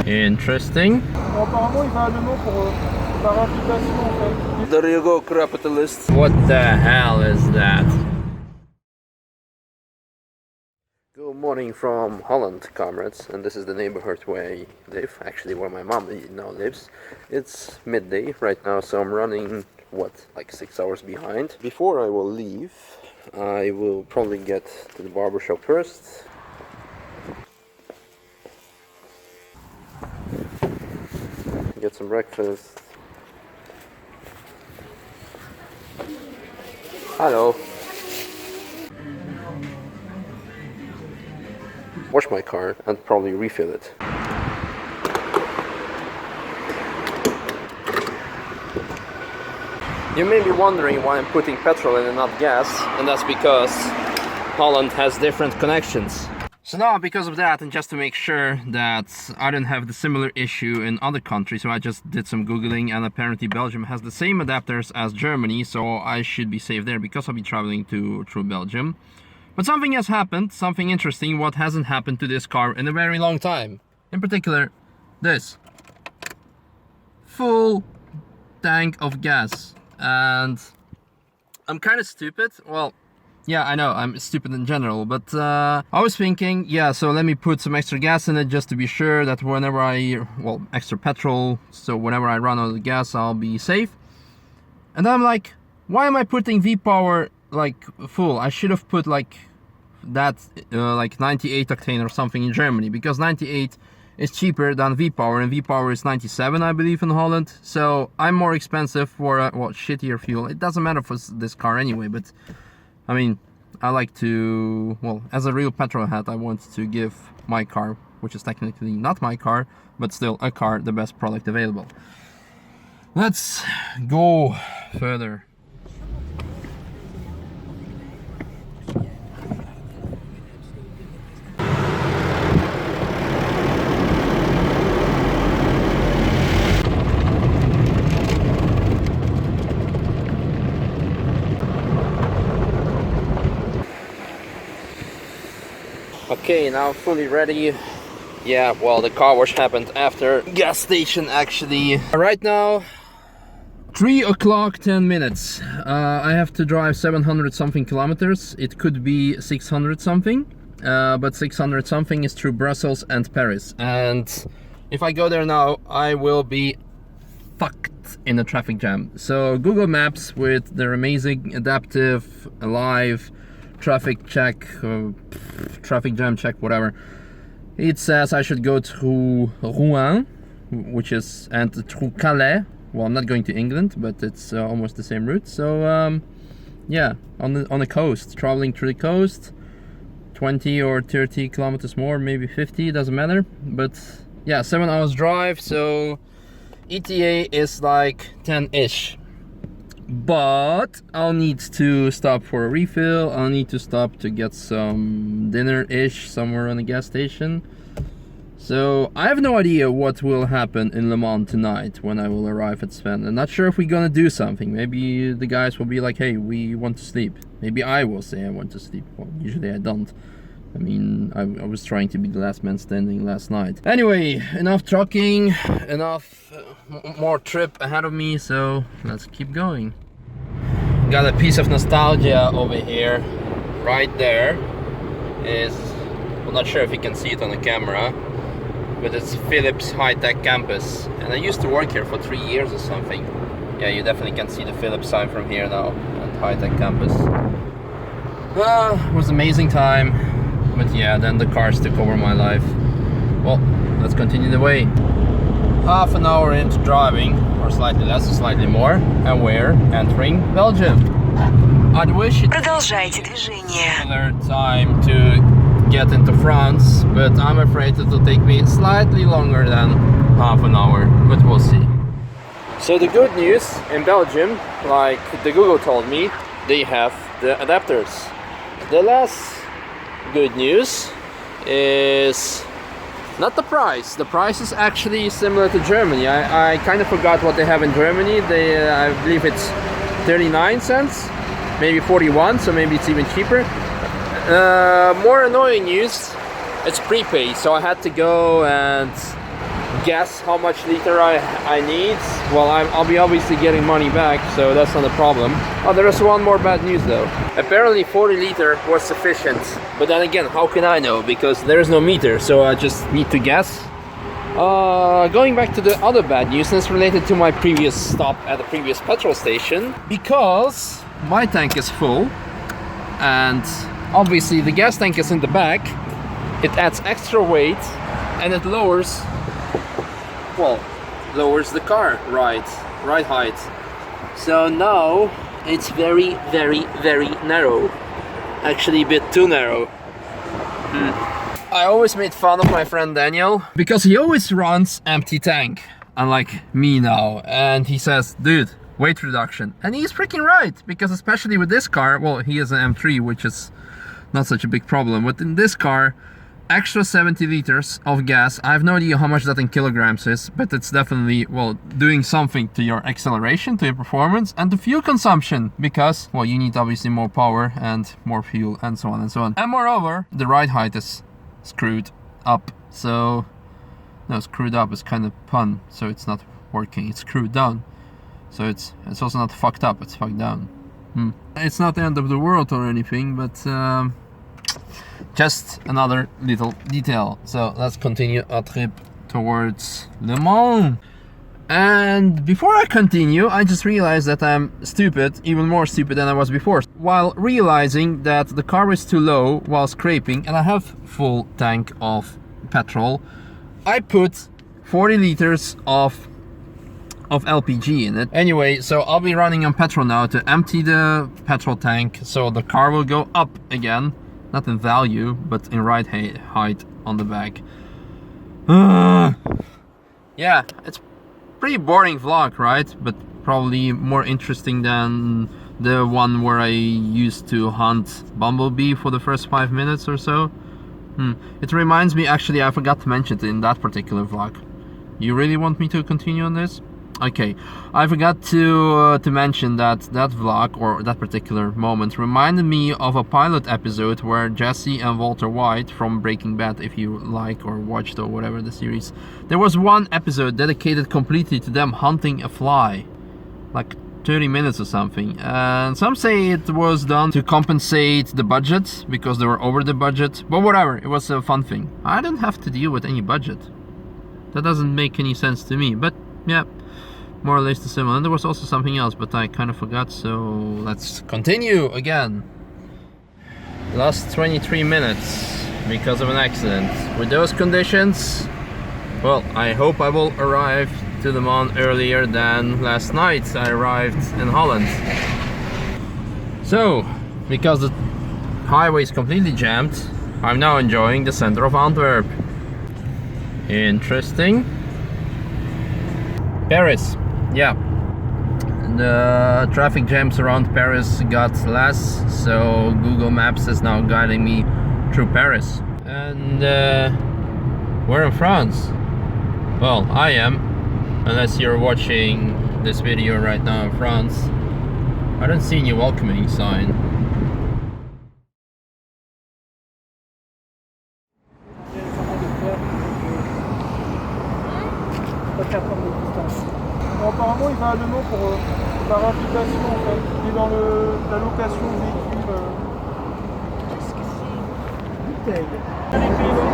Interesting. Bon, apparemment, il va à Lyon pour par invitation en fait. There you go, capitalist. What the hell is that? Good morning from Holland, comrades, and this is the neighborhood where I live, actually where my mom now lives. It's midday right now, so I'm running, what, like 6 hours behind. Before I will leave, I will probably get to the barbershop first. Get some breakfast. Hello. Wash my car and probably refill it. You may be wondering why I'm putting petrol in and not gas, and that's because Holland has different connections. So now, because of that, and just to make sure that I don't have the similar issue in other countries, so I just did some googling, and apparently Belgium has the same adapters as Germany, so I should be safe there because I'll be traveling through Belgium. But something has happened, something interesting, what hasn't happened to this car in a very long time. In particular, this. Full tank of gas. And I'm kind of stupid. Well, yeah, I know, I'm stupid in general, but I was thinking, yeah, so let me put some extra gas in it just to be sure that whenever extra petrol, so whenever I run out of gas, I'll be safe. And I'm like, why am I putting V-Power like full? I should have put like that, like 98 octane or something in Germany, because 98 is cheaper than V-Power, and V-Power is 97, I believe, in Holland. So I'm more expensive for shittier fuel. It doesn't matter for this car anyway, but I mean, I like to, well, as a real petrol head, I want to give my car, which is technically not my car, but still a car, the best product available. Let's go further. Okay, now fully ready. Yeah, well, the car wash happened after gas station actually. Right now, 3 o'clock 10 minutes. I have to drive 700 something kilometers. It could be 600 something, but 600 something is through Brussels and Paris. And if I go there now, I will be fucked in a traffic jam. So Google Maps with their amazing adaptive live traffic check, traffic jam check, whatever, it says I should go through Rouen, and through Calais. Well, I'm not going to England, but it's almost the same route. So yeah, on the coast, traveling through the coast, 20 or 30 kilometers more, maybe 50, doesn't matter. But yeah, 7 hours drive, so ETA is like 10-ish. But I'll need to stop for a refill. I'll need to stop to get some dinner-ish somewhere on the gas station. So I have no idea what will happen in Le Mans tonight when I will arrive at Sven. I'm not sure if we're gonna do something. Maybe the guys will be like, hey, we want to sleep. Maybe I will say I want to sleep. Well, usually I don't. I mean, I was trying to be the last man standing last night. Anyway, enough trucking, enough more trip ahead of me, so let's keep going. Got a piece of nostalgia over here. Right there is, I'm not sure if you can see it on the camera, but it's Philips high-tech campus. And I used to work here for 3 years or something. Yeah, you definitely can see the Philips sign from here now at high-tech campus. It was an amazing time. But yeah, then the cars took over my life. Well, let's continue the way. Half an hour into driving, or slightly less or slightly more, and we're entering Belgium. I'd wish it Продолжайте движение. another time to get into France, but I'm afraid it will take me slightly longer than half an hour, but we'll see. So the good news in Belgium, like the Google told me, they have the adapters. The less good news is not the price. The price is actually similar to Germany. I kind of forgot what they have in Germany. I believe it's 39 cents, maybe 41, so maybe it's even cheaper. More annoying news, it's prepaid, so I had to go and guess how much liter I need, well, I'll be obviously getting money back, so that's not a problem. Oh, there is one more bad news though. Apparently 40 liter was sufficient, but then again, how can I know? Because there is no meter, so I just need to guess. Going back to the other bad news, and it's related to my previous stop at the previous petrol station, because my tank is full, and obviously the gas tank is in the back. It adds extra weight, and it lowers the car ride height. So now it's very, very, very narrow. Actually a bit too narrow. I always made fun of my friend Daniel because he always runs empty tank, unlike me now. And he says, dude, weight reduction. And he's freaking right, because especially with this car, well, he has an M3, which is not such a big problem. But in this car, extra 70 liters of gas. I have no idea how much that in kilograms is, but it's definitely, well, doing something to your acceleration, to your performance, and to fuel consumption, because, well, you need obviously more power and more fuel and so on and so on. And moreover, the ride height is screwed up. So, no, screwed up is kind of pun, so it's not working. It's screwed down. So it's also not fucked up, it's fucked down. It's not the end of the world or anything, but just another little detail. So let's continue our trip towards Le Mans. And before I continue, I just realized that I'm stupid, even more stupid than I was before. While realizing that the car is too low while scraping, and I have full tank of petrol, I put 40 liters of LPG in it. Anyway, so I'll be running on petrol now to empty the petrol tank, so the car will go up again. Not in value, but in ride height on the back. Yeah, it's pretty boring vlog, right? But probably more interesting than the one where I used to hunt bumblebee for the first 5 minutes or so. It reminds me, actually, I forgot to mention it in that particular vlog. You really want me to continue on this? Okay, I forgot to mention that vlog, or that particular moment, reminded me of a pilot episode where Jesse and Walter White from Breaking Bad, if you like or watched or whatever the series, there was one episode dedicated completely to them hunting a fly, like 30 minutes or something. And some say it was done to compensate the budget because they were over the budget, but whatever, it was a fun thing. I don't have to deal with any budget. That doesn't make any sense to me, but yeah, more or less the same. And there was also something else, but I kind of forgot, so let's continue again. Lost 23 minutes because of an accident. With those conditions, well, I hope I will arrive to Le Mans earlier than last night I arrived in Holland. So, because the highway is completely jammed, I'm now enjoying the center of Antwerp. Interesting. Paris. Yeah, the traffic jams around Paris got less, so Google Maps is now guiding me through Paris. And we're in France. Well, I am, unless you're watching this video right now in France. I don't see any welcoming sign. Bon, apparemment, il va à Le Mans pour par invitation en fait. Il est dans la location de véhicules. Qu'est-ce que c'est? Bouteille. Les Pays-Bas.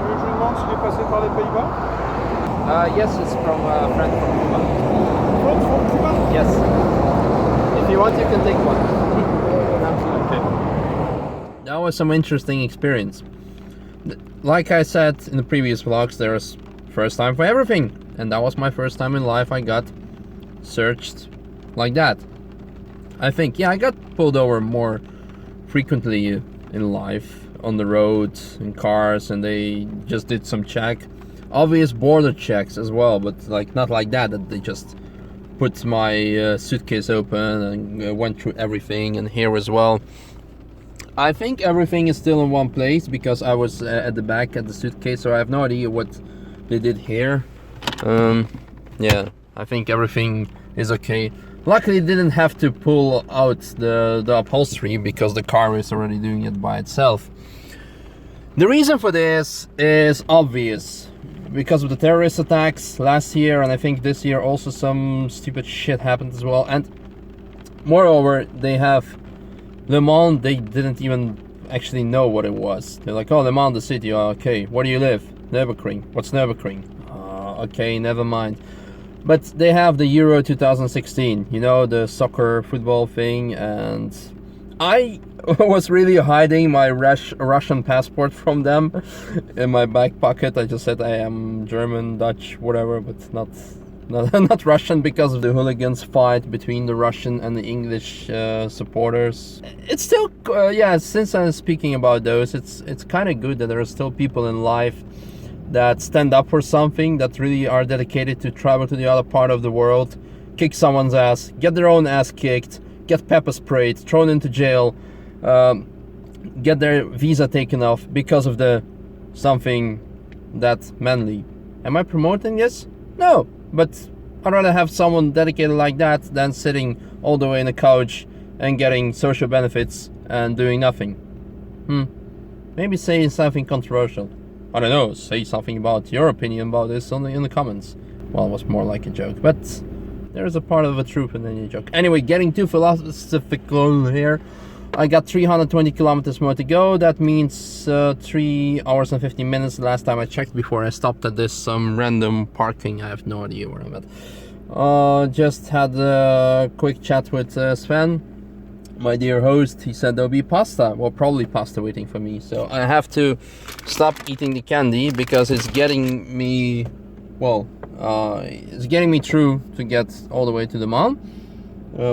Je me demande s'il est passé par les Pays-Bas. Yes, it's from a friend from Cuba. From Cuba? Yes. If you want, you can take one. Okay. That was some interesting experience. Like I said in the previous vlogs, there's first time for everything, and that was my first time in life I got searched like that. I think, yeah, I got pulled over more frequently in life, on the road, in cars, and they just did some check. Obvious border checks as well, but like not like that they just put my suitcase open and went through everything, and here as well. I think everything is still in one place because I was at the back at the suitcase, so I have no idea what they did here. Yeah, I think everything is okay. Luckily, didn't have to pull out the upholstery because the car is already doing it by itself. The reason for this is obvious. Because of the terrorist attacks last year, and I think this year also some stupid shit happened as well. And moreover, they have Le Mans, they didn't even actually know what it was. They're like, oh, Le Mans, the city, oh, okay, where do you live? Nürburgring. What's Nürburgring? Okay, never mind. But they have the Euro 2016, you know, the soccer football thing, and I was really hiding my Russian passport from them in my back pocket. I just said I am German, Dutch, whatever, but not Russian, because of the hooligans fight between the Russian and the English supporters. It's still, yeah, since I'm speaking about those, it's kind of good that there are still people in life that stand up for something, that really are dedicated to travel to the other part of the world, kick someone's ass, get their own ass kicked, get pepper sprayed, thrown into jail, get their visa taken off because of the something that manly. Am I promoting this? No, but I'd rather have someone dedicated like that than sitting all the way in a couch and getting social benefits and doing nothing. Maybe saying something controversial. I don't know, say something about your opinion about this in the comments. Well, it was more like a joke, but there's a part of the truth in any joke. Anyway, getting too philosophical here. I got 320 kilometers more to go. That means 3 hours and 50 minutes. Last time I checked before I stopped at this some random parking. I have no idea where I'm at. Just had a quick chat with Sven, my dear host. He said there'll be pasta, well, probably pasta waiting for me. So I have to stop eating the candy because it's getting me, well, it's getting me through to get all the way to the Mans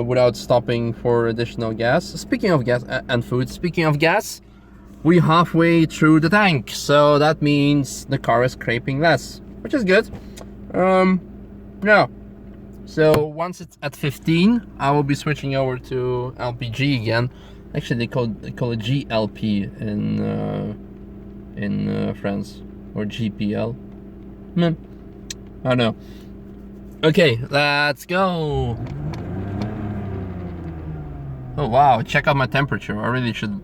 without stopping for additional gas. Speaking of gas and food, speaking of gas, we're halfway through the tank. So that means the car is scraping less, which is good. Yeah. So once it's at 15, I will be switching over to LPG again. Actually, they call it GLP in France, or GPL. I don't know. Okay, let's go. Oh wow! Check out my temperature. I really should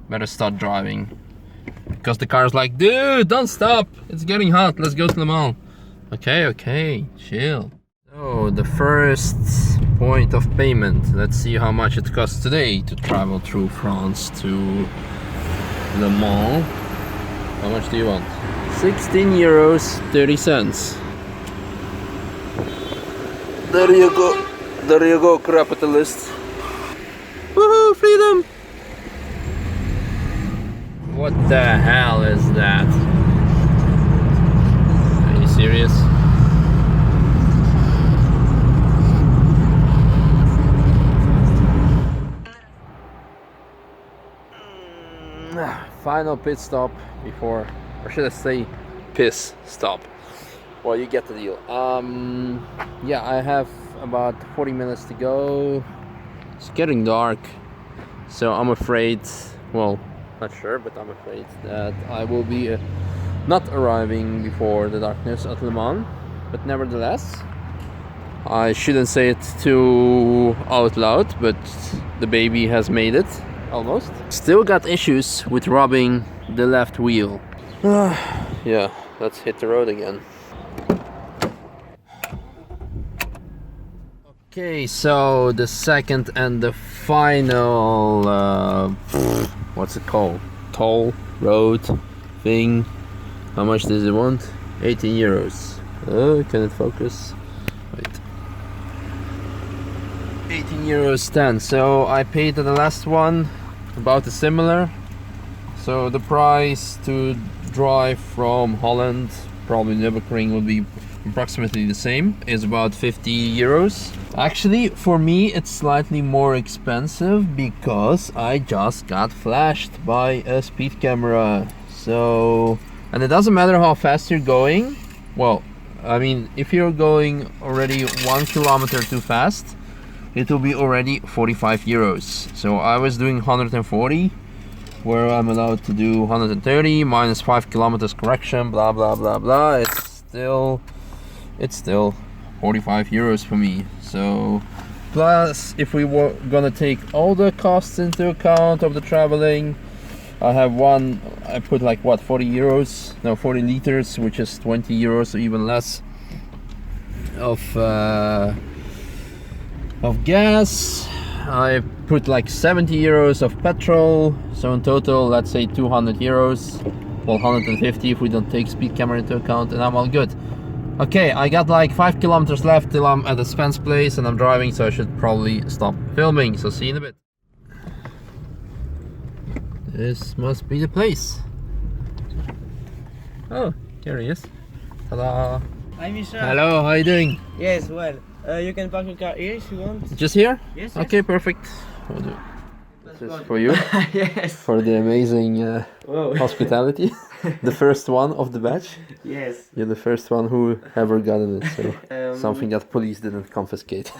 better start driving because the car's like, dude, don't stop. It's getting hot. Let's go to Le Mans. Okay, chill. So the first point of payment. Let's see how much it costs today to travel through France to Le Mans. How much do you want? 16 euros 30 cents. There you go. There you go, capitalist. Woohoo, freedom! What the hell is that? Are you serious? Final pit stop before, or should I say piss stop? Well, you get the deal. Yeah, I have about 40 minutes to go. It's getting dark, so I'm afraid, well, not sure, but I'm afraid that I will be not arriving before the darkness at Le Mans. But nevertheless, I shouldn't say it too out loud, but the baby has made it. Almost. Still got issues with rubbing the left wheel. Yeah, let's hit the road again. Okay, so the second and the final, what's it called? Toll road thing. How much does it want? 18 euros. Can it focus? Wait. 18 euros 10. So I paid the last one about the similar. So the price to drive from Holland, probably Nürburgring, will be approximately the same. Is about 50 euros. Actually, for me it's slightly more expensive because I just got flashed by a speed camera. So, and it doesn't matter how fast you're going. Well, I mean, if you're going already 1 kilometer too fast, it will be already 45 euros. So I was doing 140, where I'm allowed to do 130 minus 5 kilometers correction, blah blah blah blah. It's still 45 euros for me. So plus, if we were gonna take all the costs into account of the traveling, I have one, I put like what, 40 euros, no 40 liters, which is 20 euros or even less of gas. I put like 70 euros of petrol, so in total let's say 200 euros, well 150 if we don't take speed camera into account, and I'm all good. Okay, I got like 5 kilometers left till I'm at the Spence place and I'm driving, so I should probably stop filming, so see you in a bit. This must be the place. Oh, here he is. Hello. Hi Misha. Hello, how are you doing? Yes, well, you can park your car here if you want. Just here? Yes. Okay, perfect. This is for you. Yes. For the amazing Whoa. hospitality. The first one of the batch. Yes. You're the first one who ever gotten it, so something that police didn't confiscate.